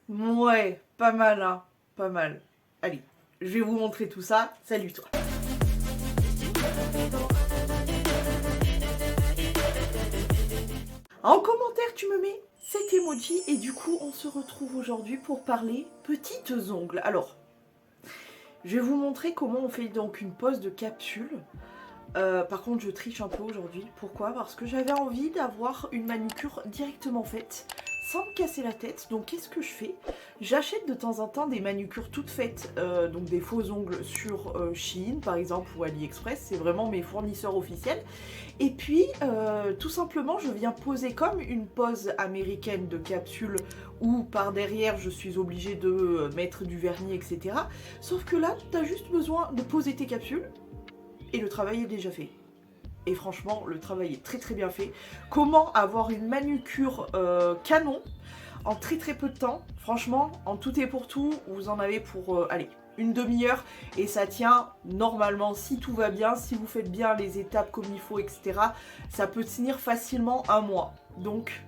Ouais, pas mal, hein. Pas mal. Allez, je vais vous montrer tout ça. Salut toi. En commentaire, tu me mets cet emoji et du coup, on se retrouve aujourd'hui pour parler petites ongles. Alors, je vais vous montrer comment on fait donc une pose de capsule. Par contre, je triche un peu aujourd'hui. Pourquoi? Parce que j'avais envie d'avoir une manucure directement faite, sans me casser la tête. Donc, qu'est-ce que je fais? J'achète de temps en temps des manucures toutes faites, donc des faux ongles sur Shein, par exemple, ou AliExpress. C'est vraiment mes fournisseurs officiels. Et puis, tout simplement, je viens poser comme une pose américaine de capsule où par derrière, je suis obligée de mettre du vernis, etc. Sauf que là, tu as juste besoin de poser tes capsules et le travail est déjà fait. Et franchement, le travail est très très bien fait. Comment avoir une manucure canon en très très peu de temps? Franchement, en tout et pour tout, vous en avez pour, allez, une demi-heure. Et ça tient normalement, si tout va bien, si vous faites bien les étapes comme il faut, etc. Ça peut tenir facilement un mois. Donc,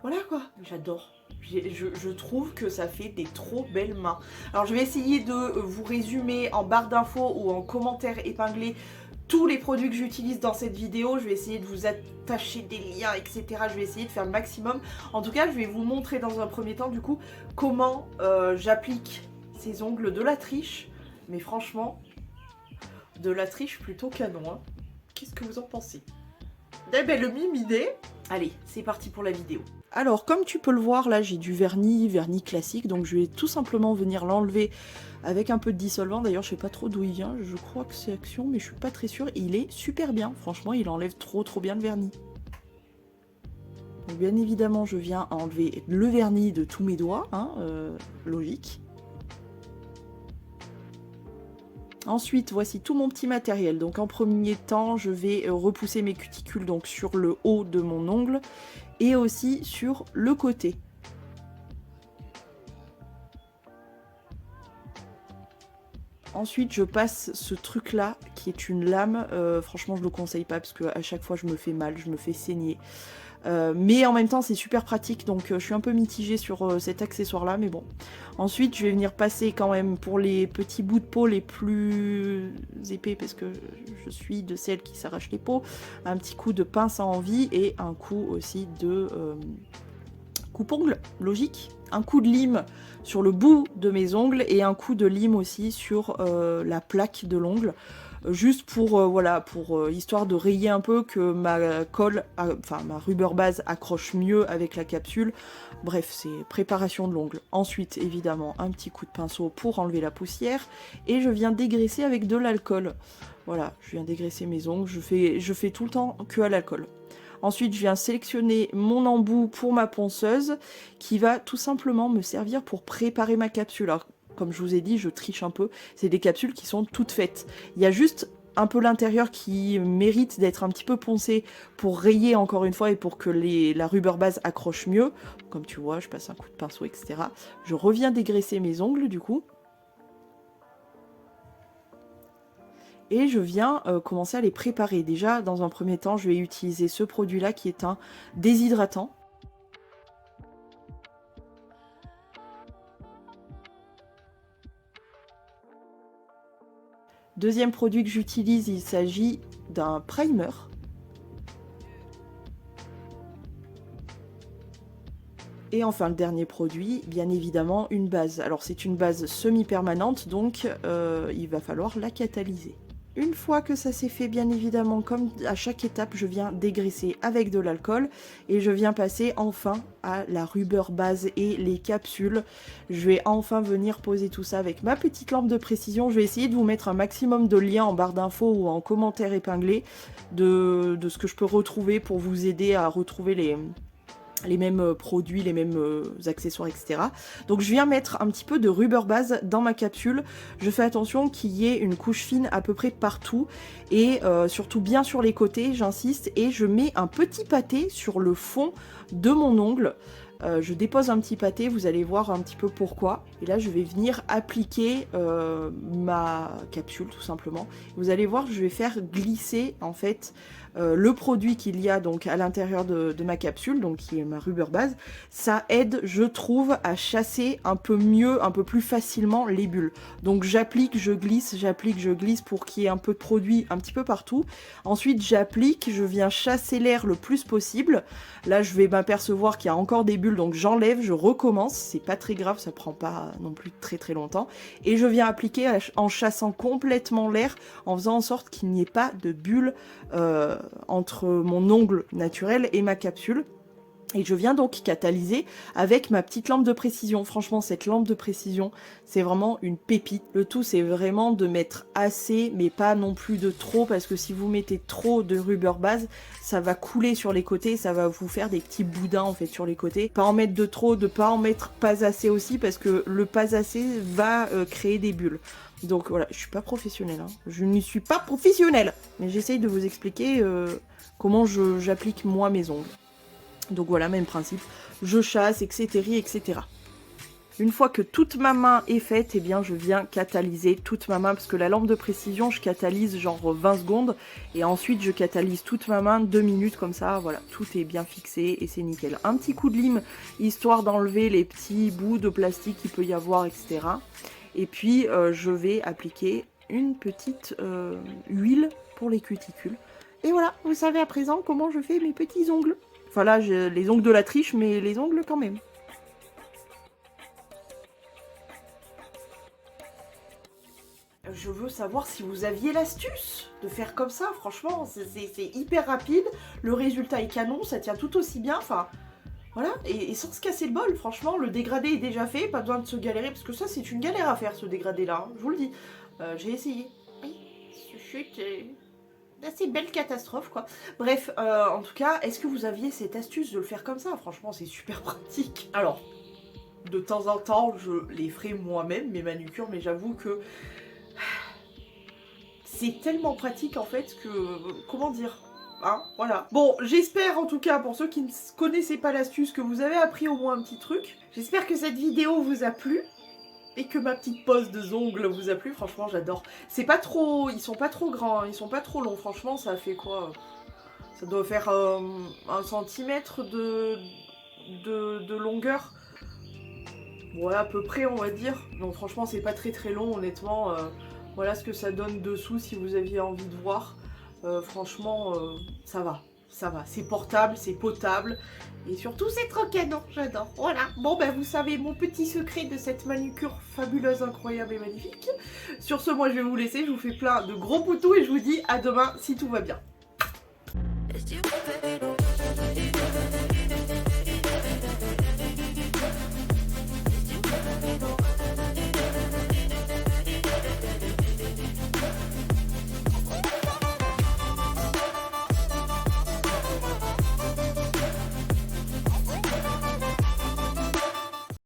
voilà quoi, j'adore. Je trouve que ça fait des trop belles mains. Alors je vais essayer de vous résumer en barre d'infos ou en commentaire épinglé tous les produits que j'utilise dans cette vidéo. Je vais essayer de vous attacher des liens, etc. Je vais essayer de faire le maximum. En tout cas, je vais vous montrer dans un premier temps du coup comment j'applique ces ongles de la triche. Mais franchement, de la triche plutôt canon. Hein. Qu'est-ce que vous en pensez? Eh ben, le mime idée. Allez, c'est parti pour la vidéo. Alors, comme tu peux le voir, là, j'ai du vernis classique, donc je vais tout simplement venir l'enlever avec un peu de dissolvant. D'ailleurs, je sais pas trop d'où il vient, je crois que c'est Action, mais je suis pas très sûre. Il est super bien, franchement, il enlève trop bien le vernis. Donc, bien évidemment, je viens enlever le vernis de tous mes doigts, hein, logique. Ensuite, voici tout mon petit matériel. Donc en premier temps, je vais repousser mes cuticules donc sur le haut de mon ongle et aussi sur le côté. Ensuite, je passe ce truc-là qui est une lame. Franchement, je ne le conseille pas parce qu'à chaque fois, je me fais mal, je me fais saigner. Mais en même temps c'est super pratique, donc je suis un peu mitigée sur cet accessoire là, mais bon. Ensuite je vais venir passer quand même pour les petits bouts de peau les plus épais, parce que je suis de celles qui s'arrachent les peaux, un petit coup de pince à envie et un coup aussi de coupe-ongle, logique. Un coup de lime sur le bout de mes ongles et un coup de lime aussi sur la plaque de l'ongle. Juste pour, voilà, pour histoire de rayer un peu, que ma colle, enfin ma rubber base accroche mieux avec la capsule. Bref, c'est préparation de l'ongle. Ensuite, évidemment, un petit coup de pinceau pour enlever la poussière. Et je viens dégraisser avec de l'alcool. Voilà, je viens dégraisser mes ongles. Je fais tout le temps que à l'alcool. Ensuite, je viens sélectionner mon embout pour ma ponceuse qui va tout simplement me servir pour préparer ma capsule. Alors, comme je vous ai dit, je triche un peu. C'est des capsules qui sont toutes faites. Il y a juste un peu l'intérieur qui mérite d'être un petit peu poncé pour rayer encore une fois et pour que la rubber base accroche mieux. Comme tu vois, je passe un coup de pinceau, etc. Je reviens dégraisser mes ongles du coup. Et je viens commencer à les préparer. Déjà, dans un premier temps, je vais utiliser ce produit-là qui est un déshydratant. Deuxième produit que j'utilise, il s'agit d'un primer. Et enfin, le dernier produit, bien évidemment, une base. Alors, c'est une base semi-permanente, donc il va falloir la catalyser. Une fois que ça s'est fait, bien évidemment, comme à chaque étape, je viens dégraisser avec de l'alcool et je viens passer enfin à la rubber base et les capsules. Je vais enfin venir poser tout ça avec ma petite lampe de précision. Je vais essayer de vous mettre un maximum de liens en barre d'infos ou en commentaire épinglé de ce que je peux retrouver pour vous aider à retrouver les mêmes produits, les mêmes accessoires, etc. Donc je viens mettre un petit peu de rubber base dans ma capsule. Je fais attention qu'il y ait une couche fine à peu près partout et surtout bien sur les côtés, j'insiste, et je mets un petit pâté sur le fond de mon ongle. je dépose un petit pâté, vous allez voir un petit peu pourquoi. Et là je vais venir appliquer ma capsule tout simplement. Vous allez voir, je vais faire glisser en fait le produit qu'il y a donc à l'intérieur de ma capsule, donc qui est ma rubber base. Ça aide, je trouve, à chasser un peu mieux, un peu plus facilement les bulles. Donc j'applique, je glisse pour qu'il y ait un peu de produit un petit peu partout. Ensuite j'applique, je viens chasser l'air le plus possible. Là je vais m'apercevoir qu'il y a encore des bulles, donc j'enlève, je recommence. C'est pas très grave, ça prend pas non plus très longtemps. Et je viens appliquer en chassant complètement l'air, en faisant en sorte qu'il n'y ait pas de bulles entre mon ongle naturel et ma capsule. Et je viens donc catalyser avec ma petite lampe de précision. Franchement, cette lampe de précision, c'est vraiment une pépite. Le tout, c'est vraiment de mettre assez, mais pas non plus de trop, parce que si vous mettez trop de rubber base, ça va couler sur les côtés, ça va vous faire des petits boudins en fait sur les côtés. Pas en mettre de trop, de pas en mettre pas assez aussi, parce que le pas assez va créer des bulles. Donc voilà, je suis pas professionnelle, hein. Je ne suis pas professionnelle, mais j'essaye de vous expliquer comment j'applique moi mes ongles. Donc voilà, même principe, je chasse, etc. Une fois que toute ma main est faite, eh bien je viens catalyser toute ma main, parce que la lampe de précision, je catalyse genre 20 secondes, et ensuite je catalyse toute ma main 2 minutes, comme ça, voilà, tout est bien fixé et c'est nickel. Un petit coup de lime, histoire d'enlever les petits bouts de plastique qu'il peut y avoir, etc. Et puis je vais appliquer une petite huile pour les cuticules. Et voilà, vous savez à présent comment je fais mes petits ongles. Enfin là, j'ai les ongles de la triche, mais les ongles quand même. Je veux savoir si vous aviez l'astuce de faire comme ça. Franchement, c'est hyper rapide. Le résultat est canon, ça tient tout aussi bien. Enfin, voilà. Et sans se casser le bol, franchement, le dégradé est déjà fait. Pas besoin de se galérer, parce que ça, c'est une galère à faire, ce dégradé-là. Hein, je vous le dis. J'ai essayé. Oui, c'est assez belle catastrophe quoi. Bref, en tout cas, est-ce que vous aviez cette astuce de le faire comme ça? Franchement, c'est super pratique. Alors, de temps en temps, je les ferai moi-même, mes manucures, mais j'avoue que c'est tellement pratique en fait que... Comment dire? Hein, voilà. Bon, j'espère en tout cas, pour ceux qui ne connaissaient pas l'astuce, que vous avez appris au moins un petit truc. J'espère que cette vidéo vous a plu. Et que ma petite pose de ongles vous a plu, franchement j'adore. C'est pas trop, ils sont pas trop grands, hein, ils sont pas trop longs, franchement ça fait quoi? Ça doit faire 1 centimètre de longueur. Ouais, à peu près on va dire. Donc franchement c'est pas très long honnêtement. Voilà ce que ça donne dessous si vous aviez envie de voir. Franchement ça va. Ça va, c'est portable, c'est potable. Et surtout, c'est trop canon, j'adore. Voilà. Bon, ben, vous savez mon petit secret de cette manucure fabuleuse, incroyable et magnifique. Sur ce, moi, je vais vous laisser. Je vous fais plein de gros poutous et je vous dis à demain si tout va bien.